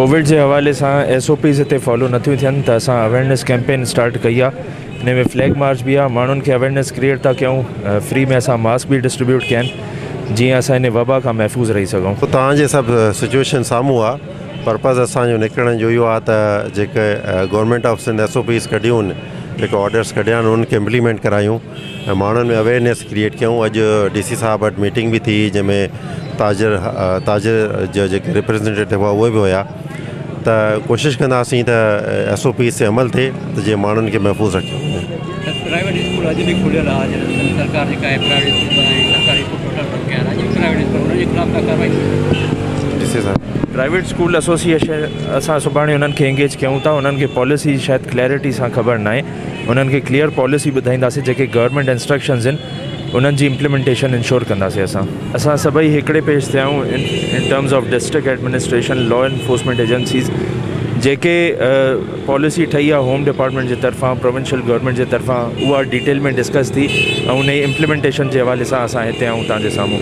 Covid के हवाले से SOPs हिते फॉलो नथियूं थियनि त असां अवेयरनेस कैंपेन स्टार्ट कई आहे। इन में फ्लैग मार्च भी आहे, माण्हुनि खे अवेयरनेस क्रिएट था कयूं। फ्री में असां मास्क भी डिस्ट्रीब्यूट कया आहिनि जीअं असां इन वबा खां महफ़ूज़ रही सघूं। तव्हांजे सभु सिचुएशन साम्हूं आहे। पर्पज़ असांजो निकिरण जो इहो आहे त जेके गवर्नमेंट ऑफ सिंध SOPs कढियूं आहिनि, जेके ऑर्डर्स कढिया आहिनि उनखे इम्प्लीमेंट करायूं ऐं माण्हुनि में अवेयरनेस क्रिएट कयूं। अॼु DC साहब वटि मीटिंग भी थी जंहिंमें ताजिर जो जेके रिप्रेजेंटेटिव हुआ उहे बि हुया। त कोशिशि कंदासीं त SOPs ते अमल थिए त जीअं माण्हुनि खे महफ़ूज़ रखियो वञे। प्राइवेट स्कूल अॼु बि खुलियल आहे, सरकार जेका आहे प्राइवेट स्कूल ऐं सरकारी टोटल कया आहिनि, अॼु प्राइवेट स्कूल उनजे ख़िलाफ़ का कार्रवाई ॾिसे सर प्राइवेट स्कूल एसोसिएशन असां सुभाणे उन्हनि खे एंगेज कयूं था। उन्हनि खे पॉलिसी शायदि क्लैरिटी सां ख़बर न आहे, उन्हनि खे क्लियर पॉलिसी ॿुधाईंदासीं। जेके गवर्नमेंट इंस्ट्रक्शंस आहिनि उन्हनि जी इम्प्लीमेंटेशन इंश्योर कंदासीं। असां सभई हिकिड़े पेज ते आहियूं in terms of district administration, law enforcement agencies. जेके पॉलिसी ठही आहे होम डिपार्टमेंट जे तरफ़ां, प्रोविंशियल गवर्नमेंट जे तरफ़ां, उहा डिटेल में डिस्कस थी ऐं उन जी इम्प्लीमेंटेशन जे हवाले सां असां हिते आहियूं तव्हांजे साम्हूं।